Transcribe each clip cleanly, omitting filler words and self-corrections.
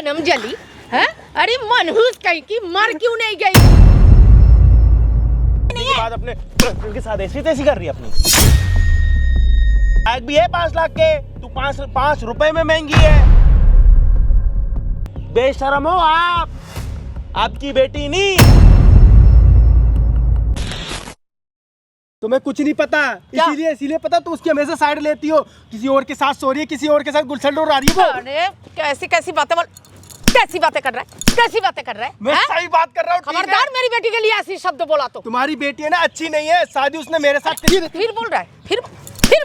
जन्म जली है। अरे मनहूस कहीं की मर क्यों नहीं गई? बात अपने के साथ ऐसी तैसी कर रही है अपनी। बैग भी है 5 लाख के, तू 5 रुपए में महंगी है। बेशरम हो आप, आपकी बेटी नहीं। तुम्हें कुछ नहीं पता, इसीलिए पता तो उसकी हमेशा साइड लेती हो। किसी और के साथ सो रही है, किसी और के साथ गुलछल उड़ा रही है वो। अरे कैसी बातें बोल, कैसी बातें कर रहा है, कैसी बातें कर रहा है? मैं सही बात कर रहा हूँ। खबरदार मेरी बेटी के लिए ऐसी शब्द बोला तो। तुम्हारी बेटी है ना अच्छी नहीं है, शादी उसने मेरे साथ करी। फिर बोल रहा है, फिर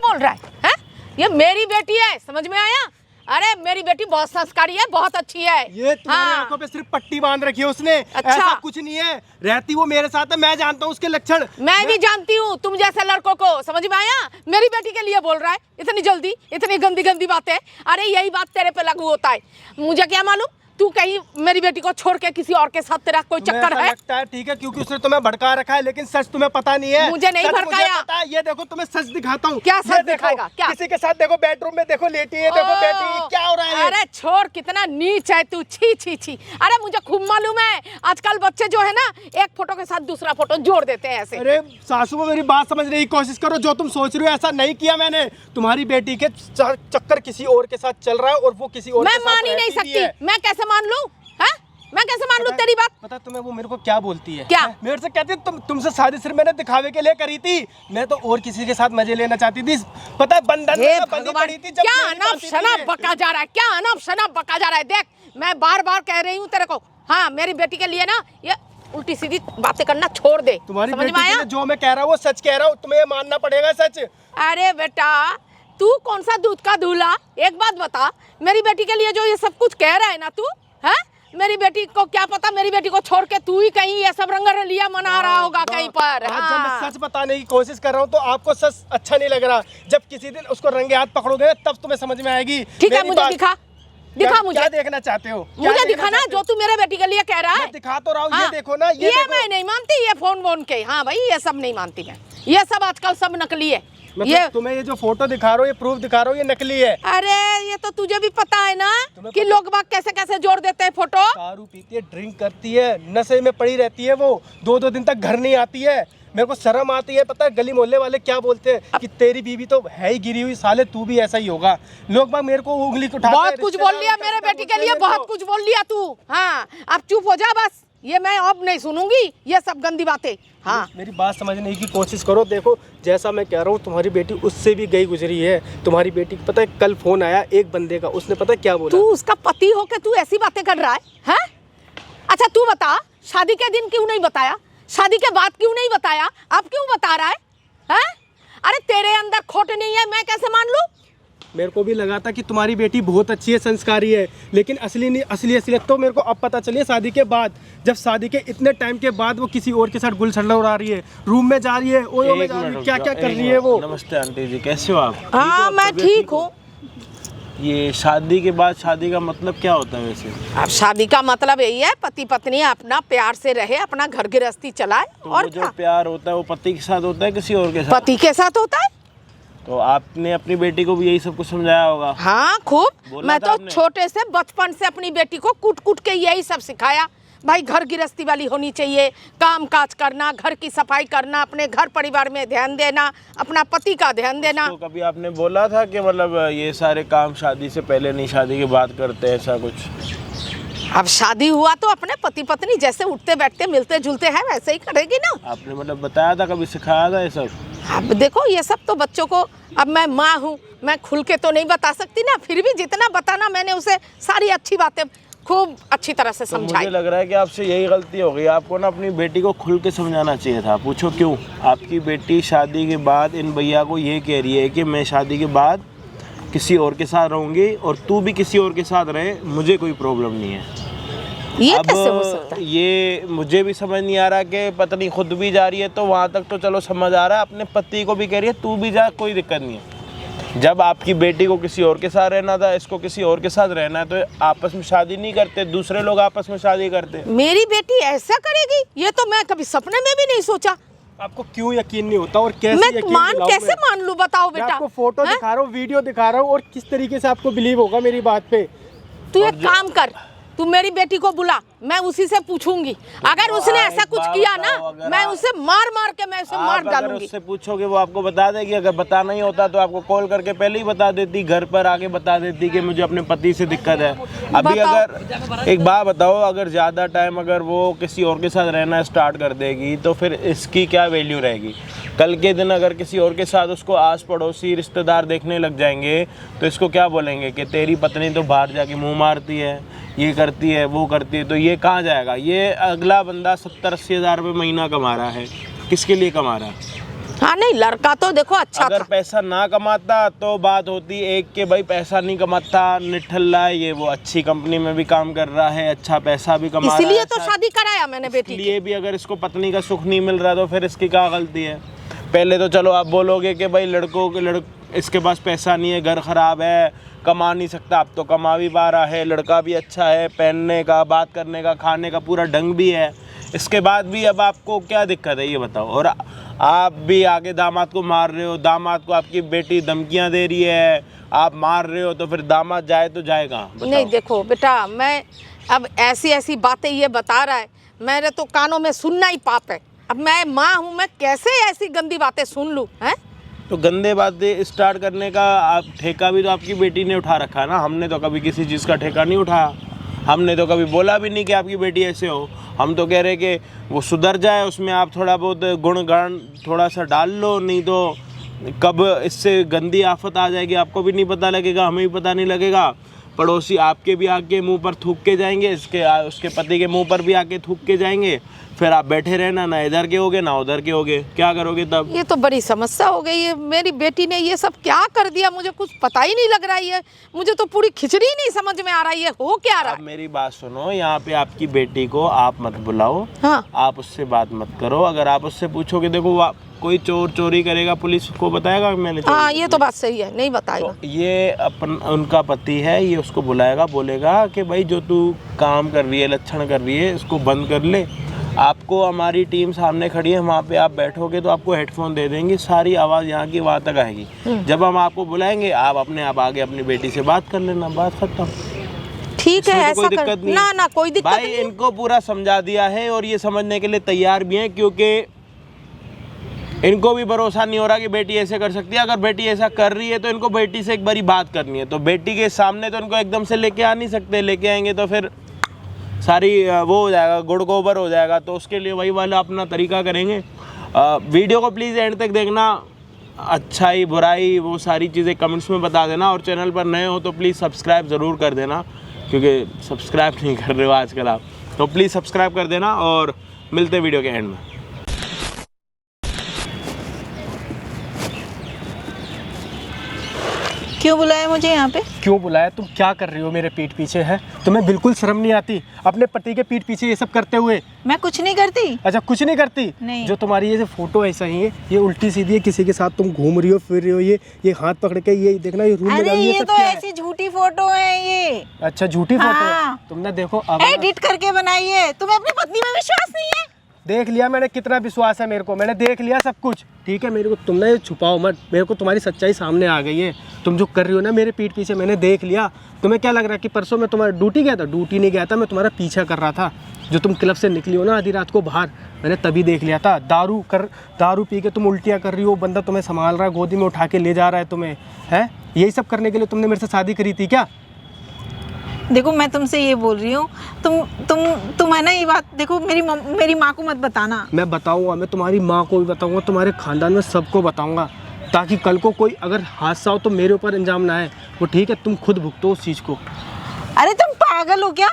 बोल रहा है? ये मेरी बेटी है, समझ में आया? अरे मेरी बेटी बहुत संस्कारी है, बहुत अच्छी है। ये तुम्हारी आंखों पे सिर्फ पट्टी बांध रखी है उसने। अच्छा। ऐसा कुछ नहीं है, रहती वो मेरे साथ है, मैं जानता हूँ उसके लक्षण। मैं भी जानती हूँ तुम जैसे लड़कों को, समझ में आया? मेरी बेटी के लिए बोल रहा है इतनी जल्दी, इतनी गंदी गंदी बातें। अरे यही बात तेरे पे लागू होता है, मुझे क्या मालूम तू कहीं मेरी बेटी को छोड़ के किसी और के साथ तेरा कोई चक्कर है? लगता है ठीक है, क्योंकि उसने तुम्हें भड़का रखा है, लेकिन सच तुम्हें पता नहीं है। मुझे नहीं भड़काया। पता है, ये देखो तुम्हें सच दिखाता हूँ। क्या सच दिखाएगा? क्या? किसी के साथ देखो बेडरूम में देखो लेटी है, देखो बेटी क्या हो रहा है। अरे छोड़, कितना नीच है तू, छी छी छी। अरे मुझे खूब मालूम है, आजकल बच्चे जो है ना एक फोटो के साथ दूसरा फोटो जोड़ देते हैं ऐसे। अरे सासू को मेरी बात समझने की कोशिश करो, जो तुम सोच रही हो ऐसा नहीं किया मैंने। तुम्हारी बेटी के चक्कर किसी और के साथ चल रहा है और वो किसी और मैं मान ही नहीं सकती। मैं कैसे मान लूं? मैं कैसे मान लूं तेरी बात? पता तुम्हें वो मेरे को क्या बोलती है? क्या? मेरे से कहती है तुमसे शादी सिर्फ मैंने दिखावे के लिए करी थी, मैं तो और किसी के साथ मजे लेना चाहती थी। पता है बंधन में बंधी पड़ी थी। क्या अनब शनब बका जा रहा है, क्या अनब शनब बका जा रहा है? देख मैं बार बार कह रही हूँ तेरे को, हाँ मेरी बेटी के लिए ना ये उल्टी सीधी बातें करना छोड़ दे। तुम्हारी बेटी के लिए जो मैं कह रहा हूँ वो सच कह रहा हूँ, तुम्हें मानना पड़ेगा सच। अरे बेटा तू कौन सा दूध का दूल्हा? एक बात बता, मेरी बेटी के लिए जो ये सब कुछ कह रहा है ना तू, है मेरी बेटी को क्या पता, मेरी बेटी को छोड़ के तू ही कहीं ये सब रंग रलिया मना रहा होगा कहीं पर। आज जब मैं सच बताने की कोशिश कर रहा हूँ तो आपको सच अच्छा नहीं लग रहा। जब किसी दिन उसको रंगे हाथ पकड़ोगे तब तुम्हें समझ में आएगी। ठीक है, मुझे दिखा मुझे। क्या देखना चाहते हो? मुझे दिखा ना जो तू मेरे बेटी के लिए कह रहा है। दिखा तो रहा हूँ, ये देखो ना। ये मैं नहीं मानती, ये फोन के। हाँ भाई ये सब नहीं मानती मैं, ये सब आजकल सब नकली है। ये तुम्हें ये जो फोटो दिखा रहा हूँ, ये प्रूफ दिखा रहा हूँ, ये नकली है। अरे ये तो तुझे भी पता है ना कि लोग बाग कैसे कैसे जोड़ देते हैं फोटो। दारू पीती है, ड्रिंक करती है, नशे में पड़ी रहती है, वो 2-2 दिन तक घर नहीं आती है। मेरे को शर्म आती है, पता है गली मोहल्ले वाले क्या बोलते हैं कि तेरी बीवी तो है ही गिरी हुई, साले तू भी ऐसा ही होगा। लोग बाग मेरे को उंगली उठाते हैं। बहुत कुछ बोल लिया मेरे बेटी के लिए, बहुत कुछ बोल लिया तू। हाँ अब चुप हो जा बस, ये मैं अब नहीं सुनूंगी ये सब गंदी बातें। हाँ मेरी बात समझने की कोशिश करो। देखो जैसा मैं कह रहा हूँ, तुम्हारी बेटी उससे भी गई गुजरी है। तुम्हारी बेटी पता है कल फोन आया एक बंदे का, उसने पता है क्या बोला? तू उसका पति होके तू ऐसी बातें कर रहा है? अच्छा तू बता, शादी के दिन क्यों नहीं बताया, शादी के बाद क्यों नहीं बताया, अब क्यों बता रहा है? अरे तेरे अंदर खोट नहीं है, मैं कैसे मान लूं? मेरे को भी लगा था कि तुम्हारी बेटी बहुत अच्छी है, संस्कारी है, लेकिन असलियत तो मेरे को अब पता चली है शादी के बाद। जब शादी के इतने टाइम के बाद वो किसी और के साथ गुलछल्ला उड़ा रही है, रूम में जा रही है, ओयो में जा रही है, क्या क्या कर रही है वो। नमस्ते आंटी जी, कैसे हो आप? हाँ मैं ठीक हूँ। ये शादी के बाद शादी का मतलब क्या होता है वैसे? अब शादी का मतलब यही है पति पत्नी अपना प्यार से रहे, अपना घर गृहस्थी चलाए। तो और जो प्यार होता है वो पति के साथ होता है किसी और के साथ? पति के साथ होता है। तो आपने अपनी बेटी को भी यही सब कुछ समझाया होगा? हाँ खूब, मैं तो छोटे से बचपन से अपनी बेटी को कूट कूट के यही सब सिखाया। भाई घर गृहस्थी वाली होनी चाहिए, काम काज करना, घर की सफाई करना, अपने घर परिवार में ध्यान देना, अपना पति का ध्यान देना। तो कभी आपने बोला था कि मतलब ये सारे काम शादी से पहले नहीं शादी के बाद करते हैं, ऐसा कुछ? अब शादी हुआ तो अपने पति पत्नी जैसे उठते बैठते मिलते जुलते हैं वैसे ही करेगी ना। आपने मतलब बताया था, कभी सिखाया था ये सब? अब देखो ये सब तो बच्चों को, अब मैं माँ हूँ, मैं खुल के तो नहीं बता सकती ना, फिर भी जितना बताना मैंने उसे सारी अच्छी बातें खूब अच्छी तरह से समझाई। तो मुझे लग रहा है कि आपसे यही गलती हो गई, आपको ना अपनी बेटी को खुल के समझाना चाहिए था। पूछो क्यों? आपकी बेटी शादी के बाद इन भैया को ये कह रही है कि मैं शादी के बाद किसी और के साथ रहूँगी और तू भी किसी और के साथ रहे, मुझे कोई प्रॉब्लम नहीं है। ये अब कैसे हो सकता है? ये मुझे भी समझ नहीं आ रहा कि पत्नी खुद भी जा रही है तो वहाँ तक तो चलो समझ आ रहा है, अपने पति को भी कह रही है तू भी जा, कोई दिक्कत नहीं है। जब आपकी बेटी को किसी और के साथ रहना था, इसको किसी और के साथ रहना है, तो आपस में शादी नहीं करते, दूसरे लोग आपस में शादी करते। मेरी बेटी ऐसा करेगी ये तो मैं कभी सपने में भी नहीं सोचा। आपको क्यों यकीन नहीं होता और कैसे मैं यकीन कैसे मान लूं बताओ बेटा? आपको फोटो दिखा रहा हूँ, वीडियो दिखा रहा हूँ, और किस तरीके से आपको बिलीव होगा मेरी बात पे? तू एक काम कर, तू मेरी बेटी को बुला, मैं उसी से पूछूंगी। अगर उसने ऐसा कुछ किया ना, मैं उसे मार मार के मैं उसे मार डालूंगी। उससे पूछोगे वो आपको बता देगी। अगर बताना ही होता तो आपको कॉल करके पहले ही बता देती, घर पर आके बता देती कि मुझे अपने पति से दिक्कत है। अभी अगर एक बात बताओ, अगर ज़्यादा टाइम अगर वो किसी और के साथ रहना स्टार्ट कर देगी तो फिर इसकी क्या वैल्यू रहेगी? कल के दिन अगर किसी और के साथ उसको आस पड़ोसी रिश्तेदार देखने लग जाएंगे तो इसको क्या बोलेंगे कि तेरी पत्नी तो बाहर जाके मुंह मारती है, ये करती है, वो करती है। तो ये कहाँ जाएगा? ये अगला बंदा 70-80 हज़ार रुपये महीना कमा रहा है, किसके लिए कमा रहा है? हाँ नहीं, लड़का तो देखो अच्छा अगर था। पैसा ना कमाता तो बात होती एक कि भाई पैसा नहीं कमाता, निठल्ला है, ये वो अच्छी कंपनी में भी काम कर रहा है, अच्छा पैसा भी कमा रहा है, इसलिए तो शादी कराया मैंने बेटी की। इसलिए भी अगर इसको पत्नी का सुख नहीं मिल रहा तो फिर इसकी क्या गलती है? पहले तो चलो आप बोलोगे कि भाई इसके पास पैसा नहीं है, घर ख़राब है, कमा नहीं सकता। अब तो कमा भी पा रहा है, लड़का भी अच्छा है, पहनने का, बात करने का, खाने का पूरा ढंग भी है। इसके बाद भी अब आपको क्या दिक्कत है ये बताओ? और आप भी आगे दामाद को मार रहे हो, दामाद को आपकी बेटी धमकियां दे रही है, आप मार रहे हो, तो फिर दामाद जाए तो जाए कहाँ? नहीं देखो बेटा, मैं अब ऐसी ऐसी बातें ये बता रहा है, मेरे तो कानों में सुनना ही पाप है। अब मैं माँ हूँ, मैं कैसे ऐसी गंदी बातें सुन लूँ? हैं? तो गंदे बातें स्टार्ट करने का आप ठेका भी तो आपकी बेटी ने उठा रखा है ना। हमने तो कभी किसी चीज़ का ठेका नहीं उठाया, हमने तो कभी बोला भी नहीं कि आपकी बेटी ऐसे हो। हम तो कह रहे कि वो सुधर जाए, उसमें आप थोड़ा बहुत गुणगान थोड़ा सा डाल लो, नहीं तो कब इससे गंदी आफत आ जाएगी आपको भी नहीं पता लगेगा, हमें भी पता नहीं लगेगा। पड़ोसी आपके भी आके मुंह पर थूक के जाएंगे, उसके पति के मुंह पर भी आके थूक के जाएंगे, फिर आप बैठे रहना, ना इधर के होगे ना उधर के होगे, क्या करोगे तब? ये तो बड़ी समस्या हो गई है। मेरी बेटी ने ये सब क्या कर दिया, मुझे कुछ पता ही नहीं लग रहा है। मुझे तो पूरी खिचड़ी नहीं समझ में आ रही है, हो क्या रहा है? मेरी बात सुनो, यहाँ पे आपकी बेटी को आप मत बुलाओ। हाँ। आप उससे बात मत करो। अगर आप उससे पूछोगे, देखो कोई चोर चोरी करेगा, पुलिस को बताएगा मैंने चोरी? हाँ ये तो बात सही है, नहीं बताएगा। तो ये उनका पति है, ये उसको बुलाएगा, बोलेगा कि भाई जो तू काम कर रही है, लक्षण कर रही है, इसको बंद कर ले। आपको हमारी टीम सामने खड़ी है, वहाँ पे आप बैठोगे तो आपको हेडफोन दे देंगे, सारी आवाज़ यहाँ की वहाँ तक आएगी। जब हम आपको बुलाएंगे, आप अपने आप आगे अपनी बेटी से बात कर लेना, बात खत्म। ठीक है, ऐसा कोई दिक्कत नहीं। ना कोई दिक्कत भाई नहीं। इनको पूरा समझा दिया है और ये समझने के लिए तैयार भी हैं, क्योंकि इनको भी भरोसा नहीं हो रहा कि बेटी ऐसे कर सकती है। अगर बेटी ऐसा कर रही है तो इनको बेटी से एक बारी बात करनी है। तो बेटी के सामने तो इनको एकदम से लेके आ नहीं सकते, लेके आएंगे तो फिर सारी वो हो जाएगा, गुड़ गोबर हो जाएगा। तो उसके लिए वही वाला अपना तरीका करेंगे। वीडियो को प्लीज़ एंड तक देखना, अच्छाई बुराई वो सारी चीज़ें कमेंट्स में बता देना। और चैनल पर नए हो तो प्लीज़ सब्सक्राइब ज़रूर कर देना, क्योंकि सब्सक्राइब नहीं कर रहे हो आजकल आप, तो प्लीज़ सब्सक्राइब कर देना। और मिलते वीडियो के एंड में। क्यों बुलाया मुझे यहाँ पे? क्यों बुलाया? तुम क्या कर रही हो मेरे पीठ पीछे? है तुम्हें बिल्कुल शर्म नहीं आती अपने पति के पीठ पीछे ये सब करते हुए? मैं कुछ नहीं करती। अच्छा कुछ नहीं करती? नहीं। जो तुम्हारी ये फोटो ऐसा ही है, ये उल्टी सीधी है, किसी के साथ तुम घूम रही हो, फिर रही हो, ये हाथ पकड़ के, ये देखना, ये रूम में अरे ये सब तो क्या है? ऐसी झूठी फोटो है ये। अच्छा झूठी फोटो है? हाँ। तुमने देखो अब एडिट करके बनाई है। तुम्हें अपनी पत्नी में विश्वास नहीं है? देख लिया मैंने, कितना विश्वास है मेरे को, मैंने देख लिया सब कुछ। ठीक है, मेरे को तुमने ये छुपाओ मत, मेरे को तुम्हारी सच्चाई सामने आ गई है। तुम जो कर रही हो ना मेरे पीठ पीछे, मैंने देख लिया। तुम्हें क्या लग रहा है कि परसों मैं तुम्हारा ड्यूटी गया था? ड्यूटी नहीं गया था, मैं तुम्हारा पीछा कर रहा था। जो तुम क्लब से निकली हो ना आधी रात को बाहर, मैंने तभी देख लिया था। दारू पी के तुम उल्टियाँ कर रही हो, बंदा तुम्हें संभाल रहा है, गोदी में उठा के ले जा रहा है तुम्हें, है यही सब करने के लिए तुमने मेरे से शादी करी थी क्या? देखो मैं तुमसे ये बोल रही हूँ, तुम है ना ये बात, देखो मेरी माँ को मत बताना। मैं बताऊंगा, मैं तुम्हारी माँ को भी बताऊंगा, तुम्हारे खानदान में सबको बताऊंगा, ताकि कल को कोई अगर हादसा हो तो मेरे ऊपर इल्जाम ना आए। वो ठीक है, तुम खुद भुगतो उस चीज़ को। अरे तुम पागल हो क्या?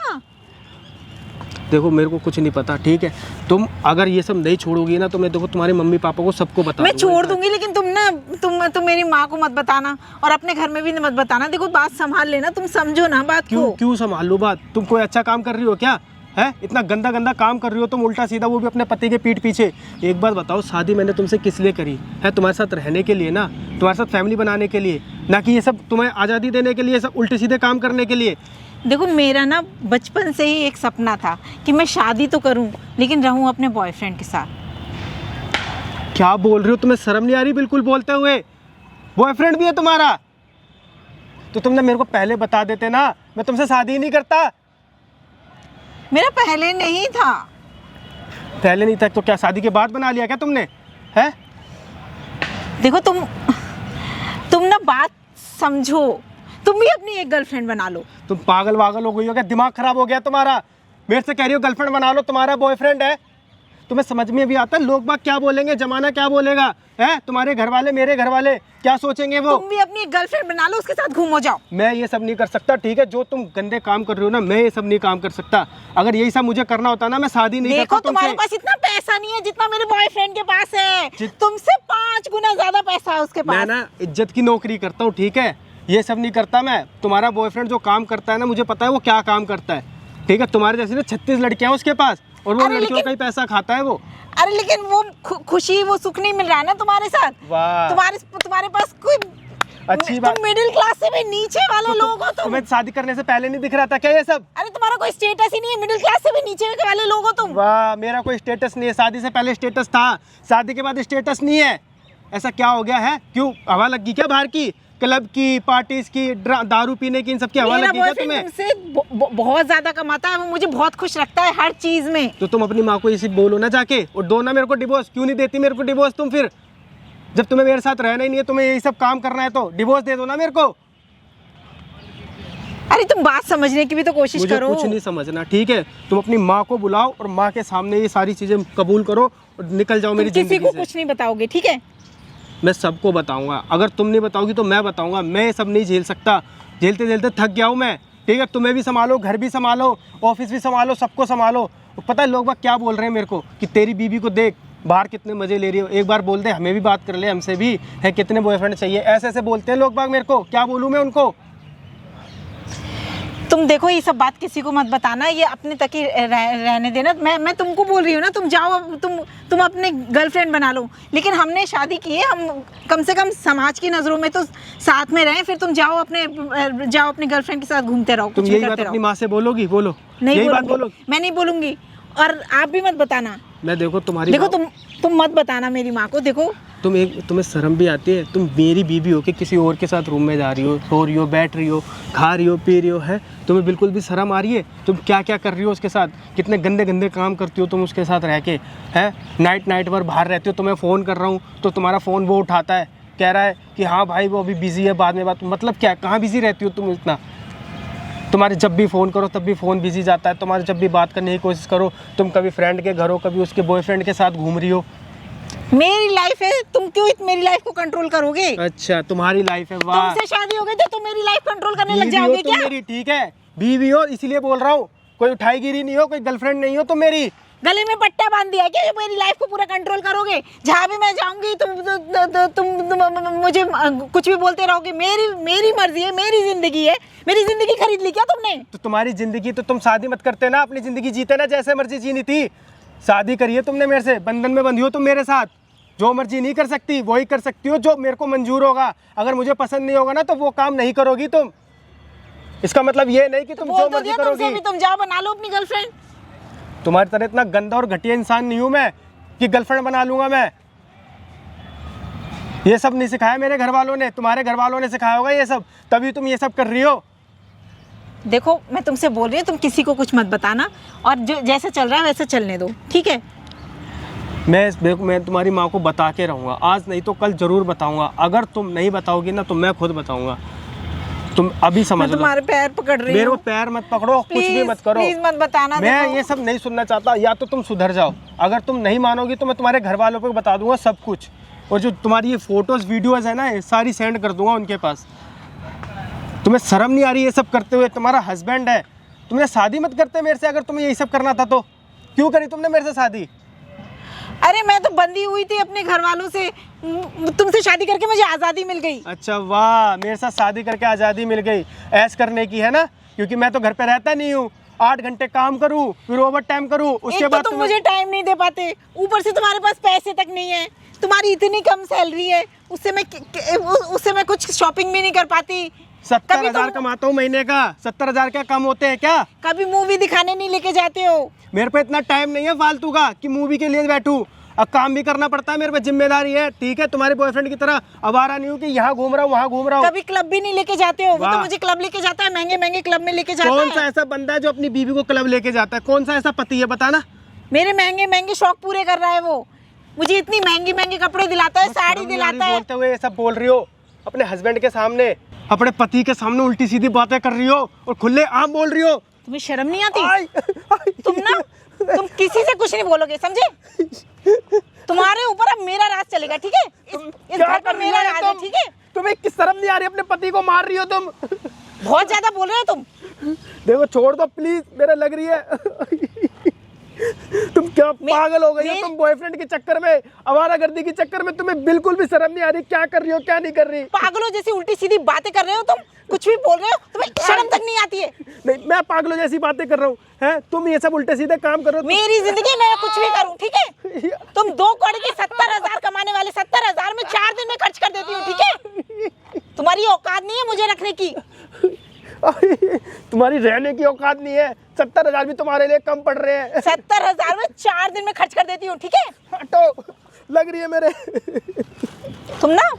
देखो मेरे को कुछ नहीं पता, ठीक है? तुम अगर ये सब नहीं छोड़ोगी ना तो मैं देखो तुम्हारे मम्मी पापा को सबको बता मैं छोड़ दूंगी, लेकिन तुम मेरी माँ को मत बताना और अपने घर में भी मत बताना। देखो बात संभाल लेना, तुम समझो ना बात को। क्यों संभाल लो बात? तुम कोई अच्छा काम कर रही हो क्या? है इतना गंदा काम कर रही हो तुम, उल्टा सीधा, वो भी अपने पति के पीठ पीछे। एक बात बताओ, शादी मैंने तुमसे किस लिए करी है? तुम्हारे साथ रहने के लिए ना, तुम्हारे साथ फैमिली बनाने के लिए, ना कि ये सब तुम्हें आज़ादी देने के लिए, सब उल्टे सीधे काम करने के लिए। देखो मेरा ना बचपन से ही एक सपना था कि मैं शादी तो करूं, लेकिन रहूं अपने बॉयफ्रेंड के साथ। क्या बोल रही हो? तुम्हें शर्म नहीं आ रही बिल्कुल बोलते हुए? बॉयफ्रेंड भी है तुम्हारा? तो तुमने मेरे को पहले बता देते ना, मैं तुमसे शादी ही नहीं करता। मेरा पहले नहीं था। पहले नहीं था तो क्या शादी के बाद बना लिया क्या तुमने? है देखो तुम ना बात समझो, तुम भी अपनी एक गर्लफ्रेंड बना लो। तुम पागल वागल हो गई हो क्या? दिमाग खराब हो गया तुम्हारा? मेरे से कह रही हो गर्लफ्रेंड बना लो, तुम्हारा बॉयफ्रेंड है। तुम्हें समझ में भी आता है लोग बाग क्या बोलेंगे, जमाना क्या बोलेगा? है तुम्हारे घर वाले, मेरे घर वाले क्या सोचेंगे वो? तुम भी अपनी एक गर्लफ्रेंड बना लो, उसके साथ घूमो जाओ। मैं ये सब नहीं कर सकता, ठीक है? जो तुम गंदे काम कर रहे हो ना, मैं ये सब नहीं काम कर सकता। अगर यही सब मुझे करना होता ना, मैं शादी नहीं करता। देखो तुम्हारे पास इतना पैसा नहीं है जितना मेरे बॉयफ्रेंड के पास है। तुमसे 5 गुना ज्यादा पैसा है उसके पास। मैं ना इज्जत की नौकरी करता हूँ, ठीक है? ये सब नहीं करता मैं। तुम्हारा बॉयफ्रेंड जो काम करता है ना, मुझे पता है वो क्या काम करता है, ठीक है? तुम्हारे जैसे ना 36 लड़कियां हैं उसके पास, और वो लड़कियों का ही पैसा खाता है वो। अरे लेकिन वो खुशी, वो सुख नहीं मिल रहा है ना तुम्हारे साथ। वाह, तुम्हारे पास कोई अच्छी बात। तुम मिडिल क्लास से भी नीचे वाले लोग हो तुम। तुम्हें शादी करने से पहले नहीं दिख रहा था क्या ये सब? अरे तुम्हारा कोई स्टेटस ही नहीं है, मिडिल क्लास से भी नीचे वाले लोग हो तुम। वाह, मेरा कोई स्टेटस नहीं है। शादी से पहले स्टेटस था, शादी के बाद स्टेटस नहीं है। ऐसा क्या हो गया है? क्यों हवा लग गई क्या बाहर की? क्लब की, पार्टीज की, दारू पीने की, इन सब की हवा लग गई क्या तुम्हें? तुमसे बहुत ज्यादा कमाता है, वो मुझे बहुत खुश रखता है हर चीज में। तो तुम अपनी माँ को इसी बोलो ना जाके, और दो ना मेरे को डिवोर्स। क्यों नहीं देती मेरे को डिवोर्स तुम? फिर जब तुम्हें मेरे साथ रहना ही नहीं है, तुम्हें यही सब काम करना है, तो डिवोर्स दे दो ना मेरे को। अरे तुम बात समझने की भी तो कोशिश मुझे करो। कुछ नहीं समझना, ठीक है? तुम अपनी माँ को बुलाओ और माँ के सामने ये सारी चीजें कबूल करो और निकल जाओ मेरी जिंदगी किसी को से। कुछ नहीं बताओगे, ठीक है? मैं सबको बताऊंगा। अगर तुम नहीं बताओगी तो मैं बताऊंगा। मैं ये सब नहीं झेल सकता, झेलते झेलते थक गया हूँ मैं, ठीक है? तुम्हें भी संभालो, घर भी संभालो, ऑफिस भी संभालो, सबको संभालो। पता है लोग बाग क्या बोल रहे हैं मेरे को कि तेरी बीबी को देख बाहर कितने मजे ले रही हो, एक बार बोल दे हमें भी बात कर ले, हमसे भी है, कितने बॉयफ्रेंड चाहिए, ऐसे ऐसे बोलते हैं लोग बाग मेरे को। क्या बोलूँ मैं उनको? तुम देखो ये सब बात किसी को मत बताना, ये अपने तक ही रहने देना। मैं तुमको बोल रही हूँ ना, तुम जाओ, तुम अपने गर्लफ्रेंड बना लो। लेकिन हमने शादी की है, हम कम से कम समाज की नज़रों में तो साथ में रहें। फिर तुम जाओ अपने गर्लफ्रेंड के साथ घूमते रहो, तुम कुछ भी यही बात करते अपनी रहो। माँ से बोलोगी? बोलो, नहीं यही बात बोलूंगी, बोलो। मैं नहीं बोलूंगी, और आप भी मत बताना। मैं देखो तुम्हारी देखो तुम मत बताना मेरी माँ को। देखो तुम्हें शर्म भी आती है? तुम मेरी बीबी हो के किसी और के साथ रूम में जा रही हो, सो रही हो, बैठ रही हो, खा रही हो, पी रही हो, है? तुम्हें बिल्कुल भी शर्म आ रही है? तुम क्या क्या कर रही हो उसके साथ, कितने गंदे गंदे काम करती हो तुम उसके साथ रह के, है? नाइट भर बाहर रहती हो, तुम्हें फ़ोन कर रहा हूँ तो तुम्हारा फ़ोन वो उठाता है, कह रहा है कि हाँ भाई वो अभी बिज़ी है, बाद में बात। मतलब क्या, कहाँ बिज़ी रहती हो तुम इतना? तुम्हारे जब भी फ़ोन करो तब भी फ़ोन बिजी जाता है। तुम्हारे जब भी बात करने की कोशिश करो, तुम कभी फ्रेंड के घर हो, कभी उसके बॉयफ्रेंड के साथ घूम रही हो। मेरी लाइफ है, तुम क्यों मेरी लाइफ को कंट्रोल करोगे? अच्छा, तुम्हारी लाइफ है, वाह। तुमसे शादी हो गई तो तुम मेरी लाइफ कंट्रोल करने लग बीवी हो जाओगे तुम क्या? मेरी, ठीक है? बीवी हो इसलिए बोल रहा हूँ, कोई उठाईगिरी नहीं हो, कोई गर्लफ्रेंड नहीं हो तुम मेरी। गले में पट्टा बांध दिया है क्या जो मेरी लाइफ को पूरा कंट्रोल करोगे? जहाँ भी मैं जाऊंगी तुम मुझे कुछ भी बोलते रहोगे। मेरी मर्जी है, मेरी जिंदगी है, मेरी जिंदगी खरीद ली क्या तुमने? तो तुम्हारी जिंदगी, तो तुम शादी मत करते ना, अपनी जिंदगी जीते ना, जैसे मर्जी जीनी थी। शादी करी है तुमने मेरे से, बंधन में बंधी हो तुम मेरे साथ। जो मर्जी नहीं कर सकती वही कर सकती हो जो मेरे को मंजूर होगा। अगर मुझे पसंद नहीं होगा ना तो वो काम नहीं करोगी तुम। इसका मतलब ये नहीं कि तुम जो मर्जी करोगी। तुम जाओ बना लो अपनी गर्लफ्रेंड। तुम्हारी तरह इतना गंदा और घटिया इंसान नहीं हूं मैं कि गर्लफ्रेंड बना लूंगा मैं। ये सब नहीं सिखाया मेरे घर वालों ने, तुम्हारे घर वालों ने सिखाया होगा ये सब, तभी तुम ये सब कर रही हो। देखो मैं तुमसे बोल रही हूँ, तुम किसी को कुछ मत बताना, और जो जैसे चल रहा है वैसे चलने दो, ठीक है? मैं तुम्हारी माँ को बता के रहूँगा, आज नहीं तो कल जरूर बताऊँगा। अगर तुम नहीं बताओगी ना तो मैं खुद बताऊँगा। तुम अभी समझ लो। तुम्हारे पैर पकड़ रही हूँ। मेरे को पैर मत पकड़ो, कुछ भी मत करो, प्लीज मत बताना। मैं ये सब नहीं सुनना चाहता। या तो तुम सुधर जाओ, अगर तुम नहीं मानोगी तो मैं तुम्हारे घर वालों को बता दूंगा सब कुछ, और जो तुम्हारी ये फोटोज वीडियोज है ना, ये सारी सेंड कर दूंगा उनके पास। तुम्हें शर्म नहीं आ रही ये सब करते हुए? तुम्हारा हस्बैंड है, तुमने शादी मत करते मेरे से। अगर तुम्हें यही सब करना था तो क्यों करी तुमने मेरे से शादी? अरे मैं तो बंदी हुई थी अपने घर वालों से, तुमसे शादी करके मुझे आज़ादी मिल गई। अच्छा वाह, मेरे साथ शादी करके आज़ादी मिल गई, ऐश करने की, है ना? क्योंकि मैं तो घर पे रहता नहीं हूँ, 8 घंटे काम करूँ, फिर ओवर टाइम करूँ, उसके बाद तुम मुझे टाइम नहीं दे पाते, ऊपर से तुम्हारे पास पैसे तक नहीं है। तुम्हारी इतनी कम सैलरी है, उससे मैं कुछ शॉपिंग भी नहीं कर पाती। 70,000 कमाता हूँ महीने का। 70,000 क्या कम होते हैं क्या? कभी मूवी दिखाने नहीं लेके जाते हो। मेरे पे इतना टाइम नहीं है फालतू का कि मूवी के लिए बैठूं। अब काम भी करना पड़ता है, मेरे पे जिम्मेदारी है, ठीक है। तुम्हारे बॉयफ्रेंड की तरह आवारा नहीं हूँ कि यहाँ घूम रहा हूँ वहाँ घूम रहा हूँ। कभी क्लब भी नहीं लेके जाते हो? वो तो वाह। मुझे क्लब लेके जाता है, महंगे महंगे क्लब में लेके जाता कौन सा है। ऐसा बंदा है जो अपनी बीवी को क्लब लेके जाता है? कौन सा ऐसा पति है, बताना। मेरे महंगे महंगे शौक पूरे कर रहा है वो, मुझे इतनी महंगी महंगे कपड़े दिलाता है, साड़ी दिलाता है। बोलते हुए ये सब बोल रही हो अपने हस्बैंड के सामने, अपने पति के सामने उल्टी सीधी बातें कर रही हो और खुले आम बोल रही हो। तुम्हें शर्म नहीं आती? आई, आई। तुम किसी से कुछ नहीं बोलोगे, समझे? तुम्हारे ऊपर अब मेरा राज चलेगा, ठीक है? इस क्या घर कर पर रही मेरा हो राज है, तुम? ठीक है? तुम्हें किस शर्म नहीं आ रही? अपने पति को मार रही हो तुम। बहुत ज्यादा बोल रहे हो तुम। देखो छोड़ दो प्लीज, मेरा लग रही है। तुम क्या पागल हो गई हो तुम? बॉयफ्रेंड के चक्कर में, आवारागर्दी के चक्कर में तुम्हें बिल्कुल भी शर्म नहीं आ रही? क्या कर रही हो क्या नहीं कर रही? पागलों जैसी उल्टी सीधी बातें कर रहे हो तुम, कुछ भी बोल रहे हो, तुम्हें शर्म तक नहीं आती है? नहीं, मैं पागलों जैसी बातें कर रहा हूँ, हैं? तुम ये सब उल्टे सीधे काम करो। मेरी जिंदगी में कुछ भी करूं, ठीक है? तुम 2 करोड़ के 70,000 कमाने वाले 70,000 में 4 दिन में खर्च कर देती हूँ, ठीक है? तुम्हारी औकात नहीं है मुझे रखने की। तुम्हारी रहने की औकात नहीं है। 70,000 भी तुम्हारे लिए कम पड़ रहे हैं। 70,000 में 4 दिन में खर्च कर देती हूँ, ठीक है? हटो, लग रही है मेरे। तुम ना,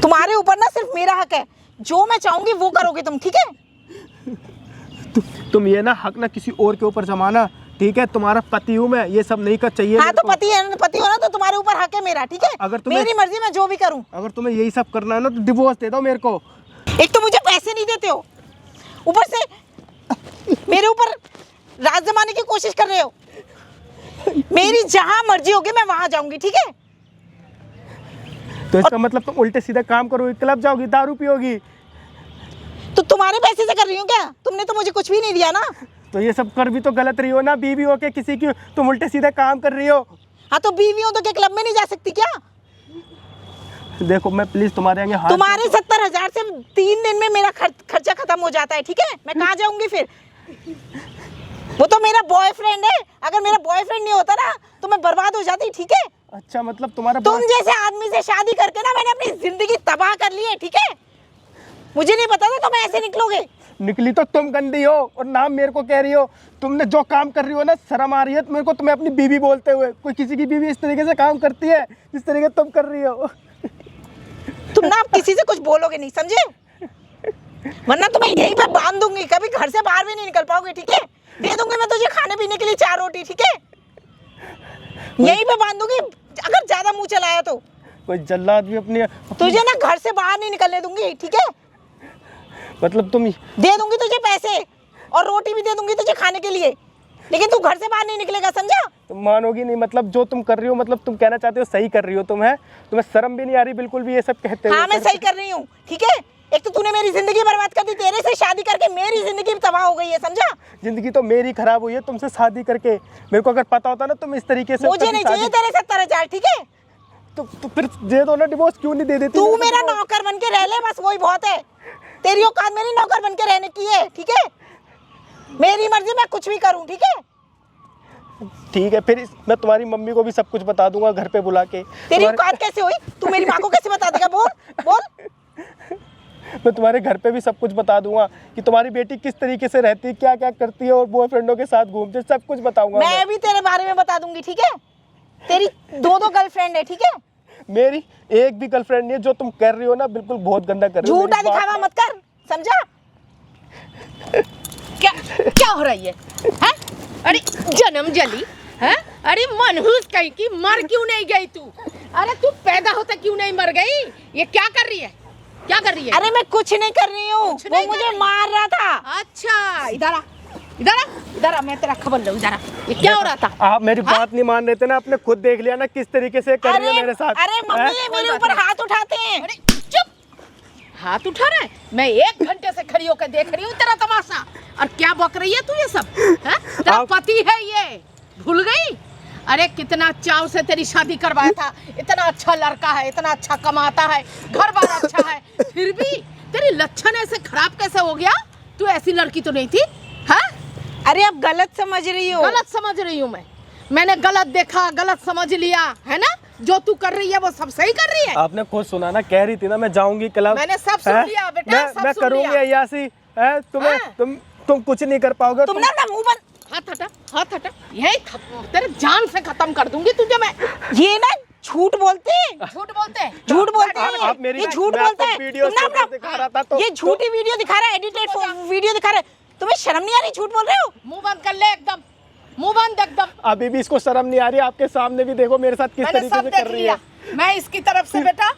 तुम्हारे ऊपर ना सिर्फ मेरा हक है, जो मैं चाहूंगी वो करोगे तुम, ठीक है? तुम ये ना हक ना किसी और के ऊपर जमाना, ठीक है? तुम्हारा पति हूँ मैं, ये सब नहीं कर चाहिए। हाँ तो पति है, पति हो ना, तो तुम्हारे ऊपर हक है मेरा, ठीक है? अगर तुम्हें- मेरी मर्जी, मैं जो भी करूँ। अगर तुम्हें यही सब करना है ना तो डिवोर्स दे दो मेरे को। एक तो मुझे पैसे नहीं देते हो, ऊपर से मेरे ऊपर राज जमाने की कोशिश कर रहे हो। मेरी जहां मर्जी होगी मैं वहां जाऊंगी, ठीक है? तो इसका मतलब तुम उल्टे सीधे काम करोगी, क्लब जाओगी, दारू पियोगी। तो तुम्हारे पैसे से कर रही हूँ क्या? तुमने तो मुझे कुछ भी नहीं दिया ना। तो ये सब कर भी तो गलत रही हो ना, बीवी हो के किसी की तुम उल्टे सीधे काम कर रही हो। हाँ तो बीवी हूँ तो क्या क्लब में नहीं जा सकती क्या? देखो मैं प्लीज तुम्हारे आगे हाथ, तुम्हारे 70,000 से 3 दिन में मेरा खर्चा खत्म हो जाता है, ठीक है? मैं कहाँ जाऊंगी फिर? वो तो मेरा बॉयफ्रेंड है, अगर मेरा बॉयफ्रेंड नहीं होता ना तो मैं बर्बाद हो जाती, ठीक है? अच्छा मतलब तुम्हारा तुम जैसे आदमी से शादी करके ना मैंने अपनी जिंदगी तबाह कर ली है, ठीक है? मुझे नहीं पता था तुम ऐसे निकलोगे। निकली तो तुम गंदी हो और नाम मेरे को कह रही हो। तुमने जो काम कर रही हो ना, शर्म आ रही है मेरे को तुम्हें अपनी बीवी बोलते हुए। कोई किसी की बीवी इस तरीके से काम करती है जिस तरीके तुम कर रही हो? तुम ना अब किसी से कुछ बोलोगे नहीं, समझे? वरना तुम्हें यहीं पे बांध दूंगी, कभी घर से बाहर भी नहीं निकल पाओगे, ठीक है? दे दूंगी मैं तुझे खाने पीने के लिए 4 रोटी, ठीक है? यहीं पे बांध दूंगी, अगर ज्यादा मुंह चलाया तो। कोई जल्लाद भी अपनी तुझे ना घर से बाहर नहीं निकलने दूंगी, ठीक है? मतलब तुम दे दूंगी तुझे पैसे और रोटी भी दे दूंगी तुझे खाने के लिए, लेकिन तू घर से बाहर नहीं निकलेगा, समझा? तुम मानोगी नहीं। मतलब जो तुम कर रही हो, मतलब तुम कहना चाहते हो सही कर रही हो तुम, है? तुम्हें शर्म भी नहीं आ रही बिल्कुल भी ये सब कहते हो? हाँ मैं सही कर रही हूँ, ठीक है? एक तो तूने मेरी जिंदगी बर्बाद कर दी, तेरे से शादी करके मेरी जिंदगी तबाह हो गई है, समझा? जिंदगी तो मेरी खराब हुई है तुमसे शादी करके। मेरे को अगर पता होता ना तुम इस तरीके से मुझे नहीं चाहिए तेरे 70,000, ठीक है? तो फिर दे दो ना डिवोर्स, क्यों नहीं दे देती? तू मेरा नौकर बन के रह ले, बस वही बहुत है। तेरी औकात मेरी नौकर बन के रहने की है, ठीक है? मेरी मर्जी, मैं कुछ भी करूं, ठीक है? ठीक है, फिर मैं तुम्हारी मम्मी को भी सब कुछ बता दूंगा घर पे बुला के। तेरी औकात कैसे हुई? तू मेरी माँ को कैसे बता देगा? बोल बोल। मैं तुम्हारे घर पे भी सब कुछ बता दूंगा कि तुम्हारी बेटी किस तरीके से रहती है, क्या क्या करती है और बॉयफ्रेंडों के साथ घूमती है, सब कुछ बताऊंगा। मैं भी तेरे बारे में बता दूंगी, ठीक है? तेरी 2 गर्लफ्रेंड है, ठीक है? मेरी एक भी गर्लफ्रेंड नहीं है। जो तुम कर रही हो ना बिल्कुल बहुत गंदा कर रही हो। झूठा दिखावा मत कर, समझा? क्या हो रही है? हैं? अरे जन्म जली है? अरे मनहूस कहीं की, मर क्यों नहीं गई तू? अरे तू पैदा होता क्यों नहीं मर गई? ये क्या कर रही है? क्या कर रही है? अरे मैं कुछ नहीं कर रही हूँ, वो मुझे मार रहा था। अच्छा इधर आ, इधर आ, इधर आ, मैं तेरा खबर लूं, इधर आ। ये क्या हो रहा था? आप मेरी बात नहीं मान रहे थे ना, आपने खुद देख लिया ना किस तरीके से कर रही है मेरे साथ। अरे मम्मी ये मेरे ऊपर हाथ उठाते हैं। अरे चुप, हाथ उठा रहा है? मैं 1 घंटे से खड़ी होकर देख रही हूँ तेरा तमाशा, और क्या बक रही है तू ये सब? हैं? तेरा पति है ये, भूल गई? अरे कितना चाव से तेरी शादी करवाया था, इतना अच्छा लड़का है, इतना अच्छा कमाता है, घर बार अच्छा है, फिर भी तेरी लक्षण ऐसे खराब कैसे हो गया? तू ऐसी लड़की तो नहीं थी, हाँ? अरे अब गलत समझ रही हो। गलत समझ रही हूँ मैंने गलत देखा, गलत समझ लिया है ना? जो तू कर रही है वो सब सही कर रही है। आपने खुद सुना ना, कह रही थी ना मैं जाऊंगी क्लब। मैंने सब सुन लिया बेटा, सब मैं सुन करूंगी लिया। अय्यासी, है? तुम्हें हाँ। तुम कुछ नहीं कर पाओगे। तुम ना मुंह बंद, हाथ हटा, हाथ हटा, यही तेरे जान से खत्म कर दूंगी तुझे मैं। ये ना झूठ बोलते हैं, झूठ बोलते हैं, झूठ बोलते हैं आप मेरी ये झूठ मैं बोलता आपको है। वीडियो तुम ना दिखा रहा था तो ये झूठी वीडियो दिखा रहा है, एडिटेड वीडियो दिखा रहा है। तुम्हें शर्म नहीं आ रही झूठ बोल रहे हो? मुंह बंद कर ले एकदम, मुंह बंद एकदम। अभी भी इसको शर्म नहीं आ रही, आपके सामने भी देखो मेरे साथ किस मैंने तरीके सब से देख कर रही लिया। है। मैं इसकी तरफ से बेटा,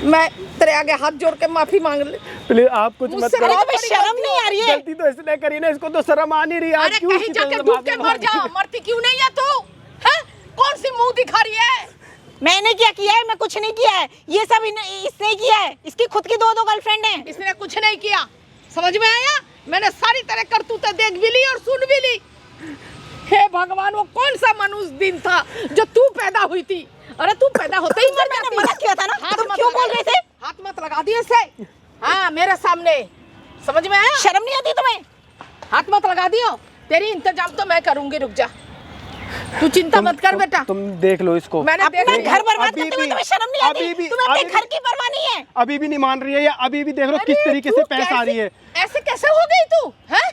मैं तेरे आगे हाथ जोड़ के माफी मांग ले। प्लीज आप कुछ मत मुझसे करो। अरे तुम्हें शर्म नहीं आ रही है? गलती तो इसने करी ना, इसको तो शर्म आ नहीं रही। आप अरे क्यों कहीं इसकी जाके तरह डूब के माफी मर मांग जा, रही है? मरती क्यों नहीं है तू? हैं? कौन सी मुंह दिखा रही है? मैंने क्या किया है? मैं कुछ नहीं किया है, ये सब इसने किया है। इसकी खुद की 2 गर्लफ्रेंड हैं। इसने कुछ नहीं किया, समझ में आया? मैंने सारी तरह करतूतें देख भी ली और सुन भी ली। हे भगवान, वो कौन सा मनुष्य दिन था जो तू पैदा हुई थी? अरे तू पैदा होते ही मर मैंने जाती। मना किया था ना, हाथ तुम मत क्यों लगा बोल रहे थे? हाथ मत लगा दिए से। हाँ, मेरे सामने, समझ में आया? शर्म नहीं आती तुम्हें? हाथ मत लगा दियो, तेरी इंतजाम तो मैं करूंगी, रुक जा, तू चिंता मत कर बेटा। तुम देख लो इसको। मैंने अपना देख लिया। घर बर्बाद अभी करते हुए भी- तुम्हें शर्म नहीं आती? अभी भी- तुम्हें अपने अभी घर की परवाह नहीं है? अभी भी नहीं मान रही है, या अभी भी देख लो किस अरे तरीके तू से पैसा आ रही है। ऐसे कैसे हो गई तू? हैं?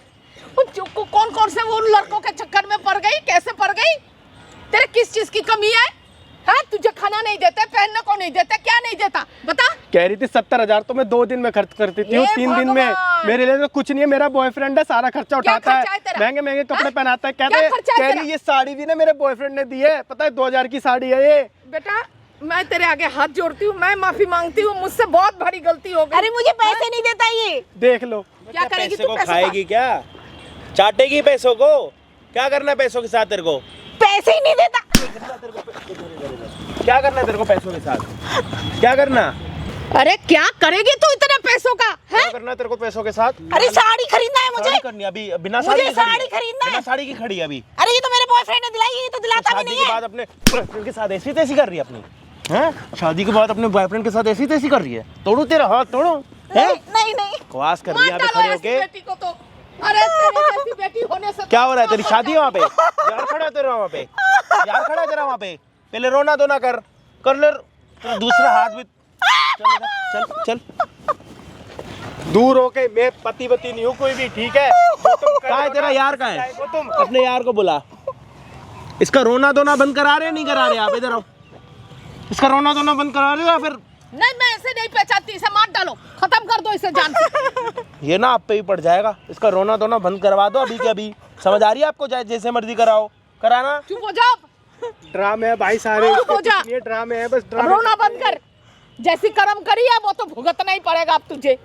कौन कौन से वो लड़कों के चक्कर में पड़ गई? कैसे पड़ गई? तेरे किस चीज की कमी है? हाँ, तुझे खाना नहीं देते, पहनने को नहीं देते, क्या नहीं देता बता? कह रही थी 70,000 तो मैं 2 दिन में खर्च करती थी, हे 3 दिन में। भगवान! मेरे लिए तो कुछ नहीं है, मेरा बॉयफ्रेंड है, सारा खर्चा उठाता खर्चा है तेरा? महंगे महंगे कपड़े हाँ? पहनाता है। क्या कहते खर्चा है कह तेरा? रही ये साड़ी भी ना मेरे बॉयफ्रेंड ने दी है, पता है 2000 की साड़ी है ये। बेटा, मैं तेरे आगे हाथ जोड़ती हूँ, मैं माफी मांगती हूँ, मुझसे बहुत बड़ी गलती हो गई। अरे मुझे पैसे नहीं देता ये। देख लो क्या करेगी पैसे तू? को पैसों का? खाएगी क्या? चाटेगी पैसों को? क्या करना है पैसों के साथ तेरे को? पैसे ही नहीं देता। क्या करना है तेरे को पैसों के साथ? क्या करना? अरे क्या करेगी तू इतने पैसों का? है? क्या करना है तेरे को पैसों के साथ? अरे साड़ी खरीदना है मुझे। साड़ी करनी है अभी, बिना मुझे साड़ी की खड़ी है। साड़ी खरीदना है। बिना साड़ी की खड़ी है अभी। अरे ये तो मेरे बॉयफ्रेंड ने दिलाई है, ये तो दिलाता भी शादी नहीं के है। बाद अपने बॉयफ्रेंड के साथ ऐसी तैसी कर रही है अपनी, हैं? शादी के बाद अपने बॉयफ्रेंड के साथ ऐसी तैसी कर रही है। तोड़ू तेरा हाथ, तोड़ू, हैं? नहीं नहीं बकवास कर रही है मार यहाँ पे डालो खड़े ऐसी होके। बेटी को तो। अरे तेरी जैसी बेटी होने से क्या हो रहा है? तेरी शादी है वहाँ पे? यार खड़ा है तेरा वहाँ पे, यार खड़ा है तेरा वहाँ पे। पहले रोना धोना कर ले, तेरा दूसरा हाथ भी। चल चल चल। दूर होके, मैं पति वती नहीं हूँ कोई भी, ठीक है? कहाँ है तेरा यार? कहाँ है? वो तुम अपने यार को बुला। इसका रोना धोना बंद करा रहे हैं, नहीं करा रहे? आप इधर आओ। इसका रोना धोना बंद करा रहे हो या फिर? नहीं, मैं ऐसे नहीं पहचानती, इसे मार डालो, खत्म कर दो इसे जान से। ये ना आप पे ही पड़ जाएगा। इसका रोना धोना बंद करवा दो अभी के अभी। समझ आ रही है आपको? जैसे मर्जी कराओ, कराना। चुप हो जाओ, ड्रामे है भाई सारे, चुप इसके हो जा। कुछ नहीं है, ड्रामे है बस अब ड्रामे। रोना बंद कर। जैसी कर्म करी है वो तो भुगतना ही पड़ेगा अब तुझे।